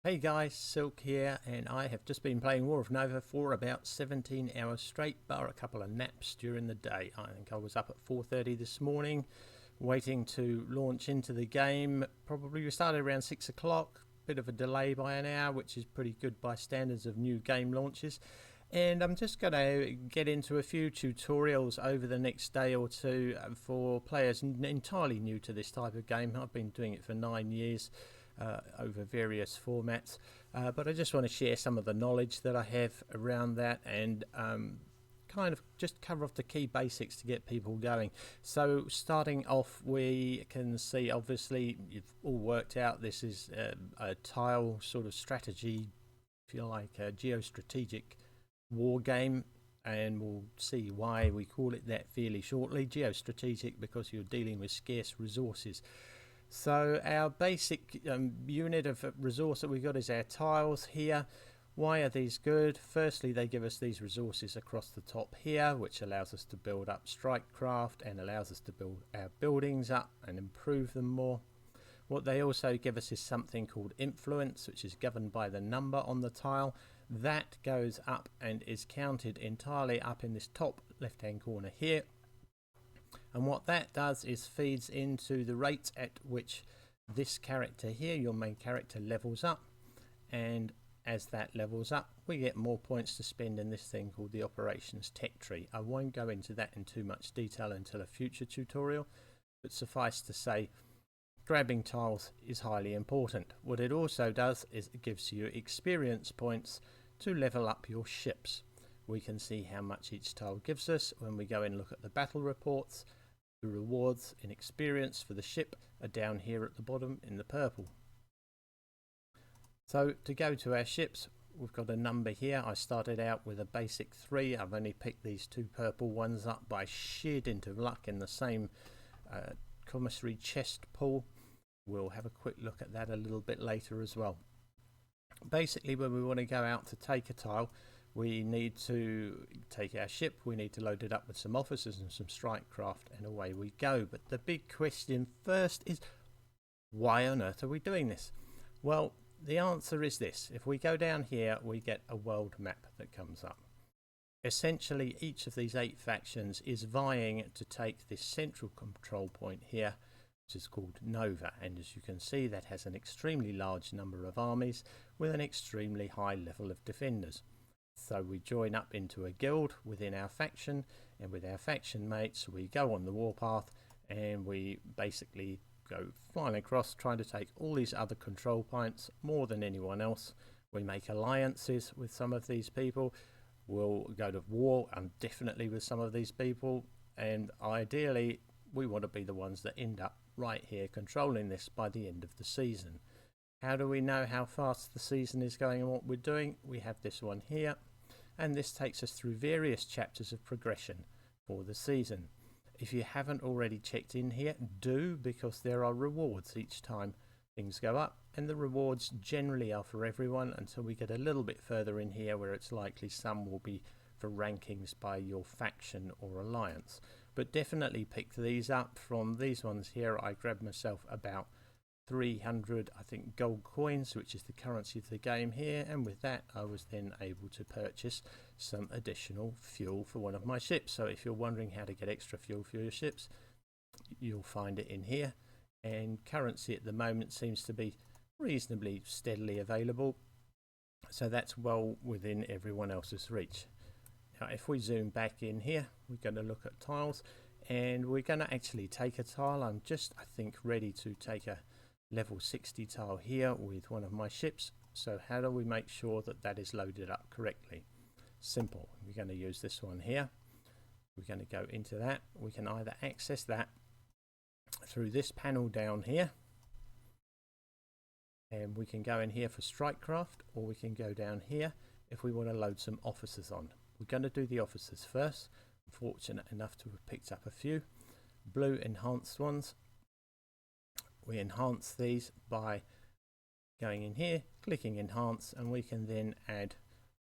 Hey guys, Silk here, and I have just been playing War of Nova for about 17 hours straight, bar a couple of naps during the day. I think I was up at 4:30 this morning, waiting to launch into the game. Probably we started around 6 o'clock, bit of a delay by an hour, which is pretty good by standards of new game launches. And I'm just going to get into a few tutorials over the next day or two for players entirely new to this type of game. I've been doing it for 9 years. Over various formats, but I just want to share some of the knowledge that I have around that and kind of just cover off the key basics to get people going. So starting off, we can see obviously you've all worked out this is a tile sort of strategy, if you like, a geostrategic war game, and we'll see why we call it that fairly shortly. Geostrategic because you're dealing with scarce resources. So our basic unit of resource that we've got is our tiles here. Why are these good? Firstly, they give us these resources across the top here, which allows us to build up strikecraft and allows us to build our buildings up and improve them more. What they also give us is something called influence, which is governed by the number on the tile. That goes up and is counted entirely up in this top left hand corner here. And what that does is feeds into the rate at which this character here, your main character, levels up. And as that levels up, we get more points to spend in this thing called the operations tech tree. I won't go into that in too much detail until a future tutorial, but suffice to say, grabbing tiles is highly important. What it also does is it gives you experience points to level up your ships. We can see how much each tile gives us when we go and look at the battle reports. The rewards in experience for the ship are down here at the bottom in the purple. So to go to our ships, we've got a number here. I started out with a basic 3. I've only picked these 2 purple ones up by sheer dint of luck in the same commissary chest pool. We'll have a quick look at that a little bit later as well. Basically, when we want to go out to take a tile, we need to take our ship, we need to load it up with some officers and some strikecraft, and away we go. But the big question first is, why on earth are we doing this? Well, the answer is this. If we go down here, we get a world map that comes up. Essentially, each of these 8 factions is vying to take this central control point here, which is called Nova, and as you can see, that has an extremely large number of armies with an extremely high level of defenders. So we join up into a guild within our faction, and with our faction mates we go on the warpath and we basically go flying across trying to take all these other control points more than anyone else. We make alliances with some of these people, we'll go to war definitely with some of these people, and ideally we want to be the ones that end up right here controlling this by the end of the season. How do we know how fast the season is going and what we're doing? We have this one here, and this takes us through various chapters of progression for the season. If you haven't already checked in here, do, because there are rewards each time things go up, and the rewards generally are for everyone until we get a little bit further in here where it's likely some will be for rankings by your faction or alliance. But definitely pick these up. From these ones here, I grabbed myself about 300 I think gold coins, which is the currency of the game here, and with that I was then able to purchase some additional fuel for one of my ships. So if you're wondering how to get extra fuel for your ships, you'll find it in here, and currency at the moment seems to be reasonably steadily available, so that's well within everyone else's reach. Now if we zoom back in here, we're going to look at tiles, and we're going to actually take a tile. I'm just, I think, ready to take a level 60 tile here with one of my ships. So how do we make sure that that is loaded up correctly? Simple. We're going to use this one here. We're going to go into that. We can either access that through this panel down here, and we can go in here for strikecraft, or we can go down here if we want to load some officers on. We're going to do the officers first. I'm fortunate enough to have picked up a few blue enhanced ones. We enhance these by going in here, clicking enhance, and we can then add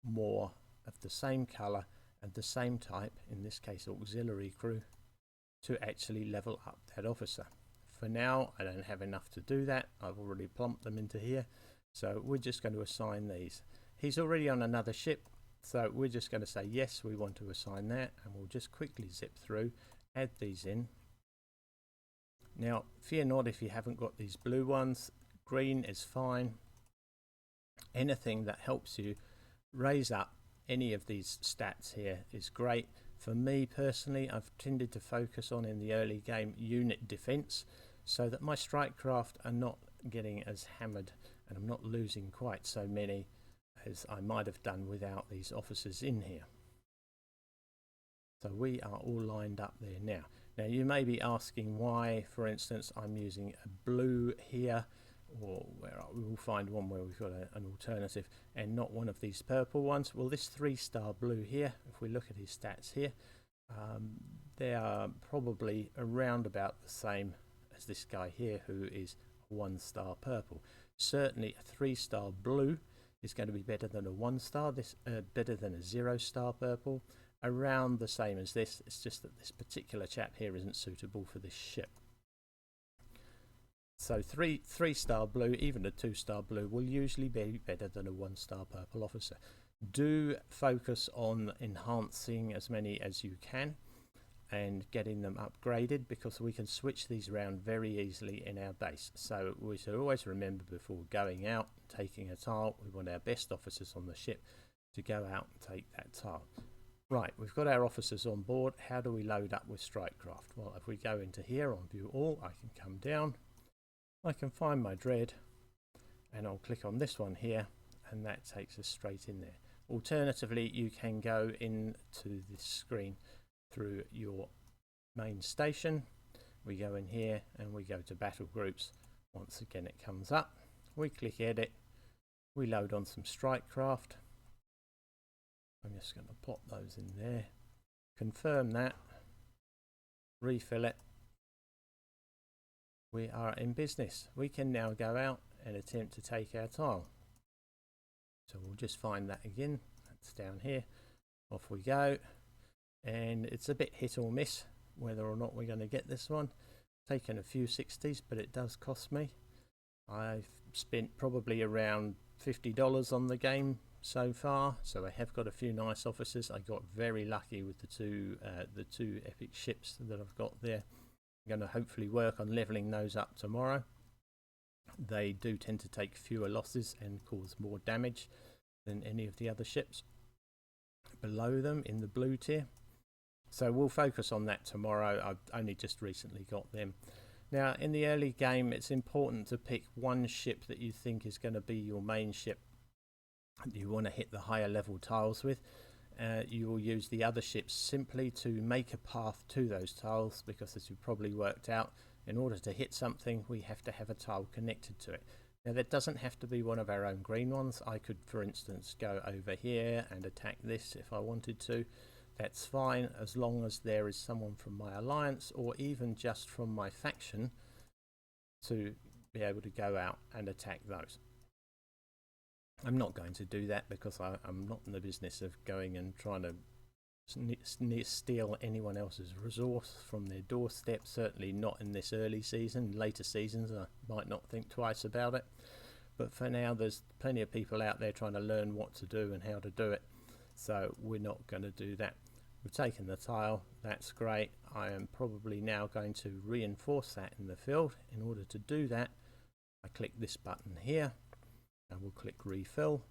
more of the same color and the same type, in this case auxiliary crew, to actually level up that officer. For now I don't have enough to do that. I've already plumped them into here, So we're just going to assign these. He's already on another ship, so we're just going to say yes, we want to assign that, and we'll just quickly zip through, add these in. Now fear not if you haven't got these blue ones, green is fine. Anything that helps you raise up any of these stats here is great. For me personally, I've tended to focus on in the early game unit defense, so that my strike craft are not getting as hammered and I'm not losing quite so many as I might have done without these officers in here. So we are all lined up there now. Now you may be asking why, for instance, I'm using a blue here, or where we will find one where we've got an alternative and not one of these purple ones. Well, this 3-star blue here, if we look at his stats here, they are probably around about the same as this guy here, who is 1-star purple. Certainly a 3-star blue is going to be better than a 1-star, this better than a 0-star purple, around the same as this. It's just that this particular chap here isn't suitable for this ship. So 3-star blue, even a 2-star blue, will usually be better than a 1-star purple officer. Do focus on enhancing as many as you can and getting them upgraded, because we can switch these around very easily in our base. So we should always remember, before going out taking a tile, we want our best officers on the ship to go out and take that tile. Right, we've got our officers on board. How do we load up with Strikecraft? Well, if we go into here on View All, I can come down, I can find my dread, and I'll click on this one here, and that takes us straight in there. Alternatively, you can go into this screen through your main station. We go in here and we go to battle groups. Once again it comes up, we click edit, we load on some Strikecraft. I'm just going to plop those in there, confirm that, refill it. We are in business. We can now go out and attempt to take our tile. So we'll just find that again, that's down here, off we go. And it's a bit hit or miss whether or not we're going to get this one. Taken a few 60s, but it does cost me. I've spent probably around $50 on the game so far, so I have got a few nice officers. I got very lucky with the two epic ships that I've got there. I'm going to hopefully work on leveling those up tomorrow. They do tend to take fewer losses and cause more damage than any of the other ships below them in the blue tier. So we'll focus on that tomorrow. I've only just recently got them. Now in the early game, it's important to pick one ship that you think is going to be your main ship that you want to hit the higher level tiles with. You will use the other ships simply to make a path to those tiles, because as you've probably worked out, in order to hit something we have to have a tile connected to it. Now that doesn't have to be one of our own green ones. I could, for instance, go over here and attack this if I wanted to. That's fine, as long as there is someone from my alliance or even just from my faction to be able to go out and attack those. I'm not going to do that because I'm not in the business of going and trying to steal anyone else's resource from their doorstep. Certainly not in this early season. Later seasons I might not think twice about it, but for now there's plenty of people out there trying to learn what to do and how to do it, so we're not going to do that. We've taken the tile, that's great. I am probably now going to reinforce that in the field. In order to do that, I click this button here, I will click refill,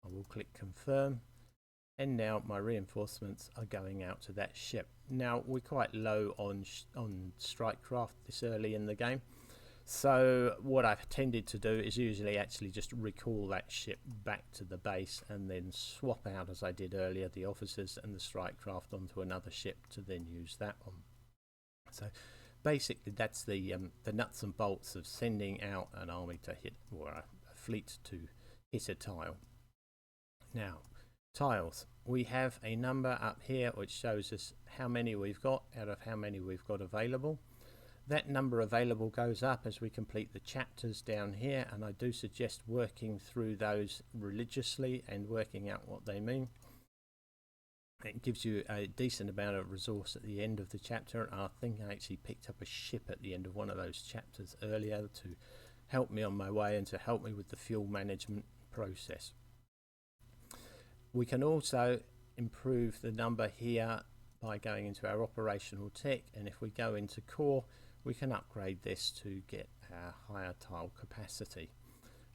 I will click confirm, and now my reinforcements are going out to that ship. Now we're quite low on Strikecraft this early in the game, so what I've tended to do is usually actually just recall that ship back to the base and then swap out, as I did earlier, the officers and the Strikecraft onto another ship to then use that one. So basically that's the nuts and bolts of sending out an army to hit, or a fleet to hit a tile. Now tiles, we have a number up here which shows us how many we've got out of how many we've got available. That number available goes up as we complete the chapters down here, and I do suggest working through those religiously and working out what they mean. It gives you a decent amount of resource at the end of the chapter. I think I actually picked up a ship at the end of one of those chapters earlier to help me on my way and to help me with the fuel management process. We can also improve the number here by going into our operational tech, and if we go into core, we can upgrade this to get our higher tile capacity.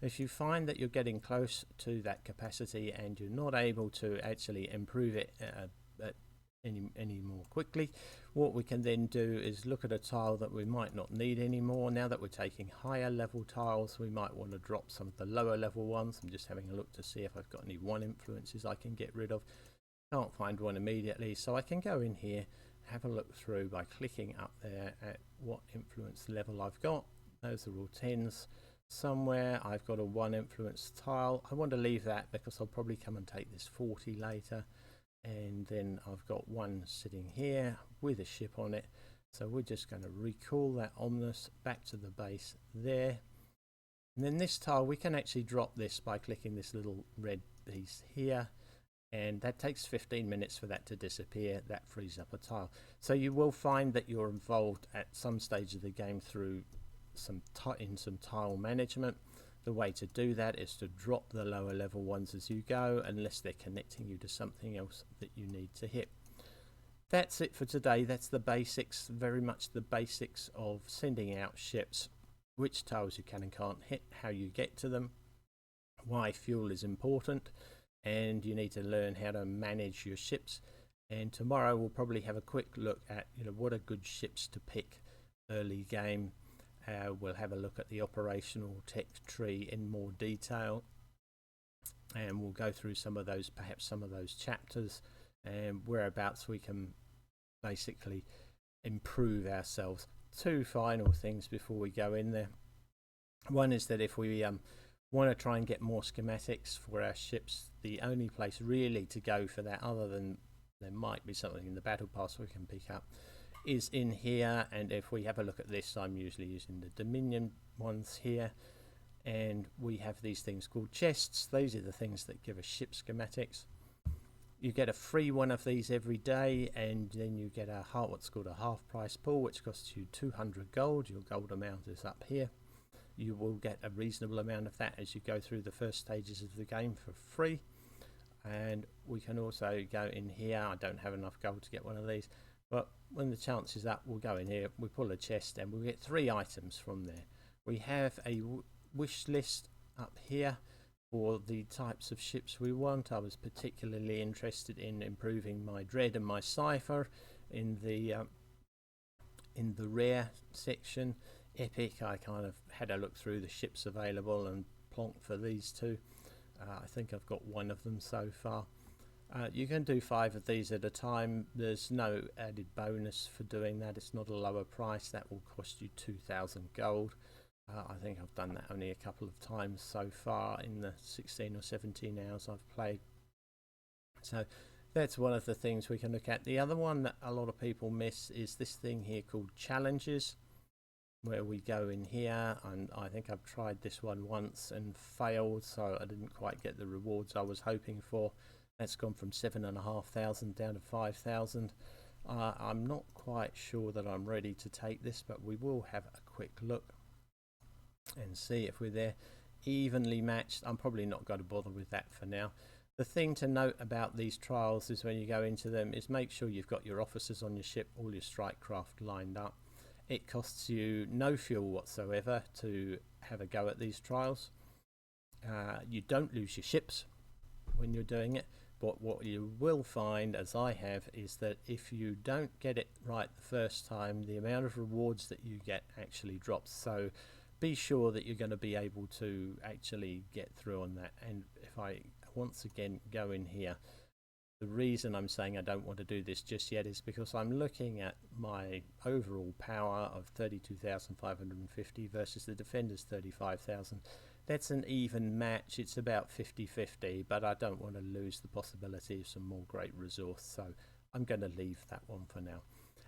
If you find that you're getting close to that capacity and you're not able to actually improve it any more quickly, what we can then do is look at a tile that we might not need anymore. Now that we're taking higher level tiles, we might want to drop some of the lower level ones. I'm just having a look to see if I've got any one influences I can get rid of. Can't find one immediately, so I can go in here, have a look through by clicking up there at what influence level I've got. Those are all 10s. Somewhere I've got a 1 influence tile. I want to leave that because I'll probably come and take this 40 later. And then I've got one sitting here with a ship on it. So we're just going to recall that omnus back to the base there. And then this tile, we can actually drop this by clicking this little red piece here. And that takes 15 minutes for that to disappear. That frees up a tile. So you will find that you're involved at some stage of the game through some tile management. The way to do that is to drop the lower level ones as you go, unless they're connecting you to something else that you need to hit. That's it for today. That's the basics, very much the basics of sending out ships, which tiles you can and can't hit, how you get to them, why fuel is important, and you need to learn how to manage your ships. And tomorrow we'll probably have a quick look at what are good ships to pick early game. We'll have a look at the operational tech tree in more detail, and we'll go through some of those, perhaps some of those chapters, and whereabouts we can basically improve ourselves. 2 final things before we go in there. One is that if we want to try and get more schematics for our ships, the only place really to go for that, other than there might be something in the battle pass we can pick up, is in here. And if we have a look at this, I'm usually using the Dominion ones here, and we have these things called chests. These are the things that give us ship schematics. You get a free one of these every day, and then you get what's called a half price pull, which costs you 200 gold. Your gold amount is up here. You will get a reasonable amount of that as you go through the first stages of the game for free. And we can also go in here. I don't have enough gold to get one of these, but when the chance is up, we'll go in here, we pull a chest, and we'll get 3 items from there. We have a wish list up here for the types of ships we want. I was particularly interested in improving my Dread and my Cypher in the rare section. Epic, I kind of had a look through the ships available and plonked for these 2. I think I've got 1 of them so far. You can do 5 of these at a time. There's no added bonus for doing that. It's not a lower price. That will cost you 2,000 gold. I think I've done that only a couple of times so far in the 16 or 17 hours I've played. So that's one of the things we can look at. The other one that a lot of people miss is this thing here called challenges, where we go in here, and I think I've tried this one once and failed, so I didn't quite get the rewards I was hoping for. That's gone from 7,500 down to 5,000. I'm not quite sure that I'm ready to take this, but we will have a quick look and see if we're there. Evenly matched, I'm probably not going to bother with that for now. The thing to note about these trials is when you go into them is make sure you've got your officers on your ship, all your strike craft lined up. It costs you no fuel whatsoever to have a go at these trials. You don't lose your ships when you're doing it. But what you will find, as I have, is that if you don't get it right the first time, the amount of rewards that you get actually drops. So be sure that you're going to be able to actually get through on that. And if I once again go in here, the reason I'm saying I don't want to do this just yet is because I'm looking at my overall power of 32,550 versus the Defender's 35,000. That's an even match. It's about 50-50, but I don't want to lose the possibility of some more great resource, so I'm going to leave that one for now.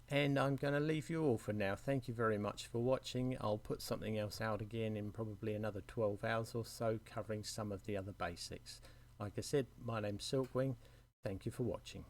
And I'm going to leave you all for now. Thank you very much for watching. I'll put something else out again in probably another 12 hours or so, covering some of the other basics. Like I said, my name's SilkWing. Thank you for watching.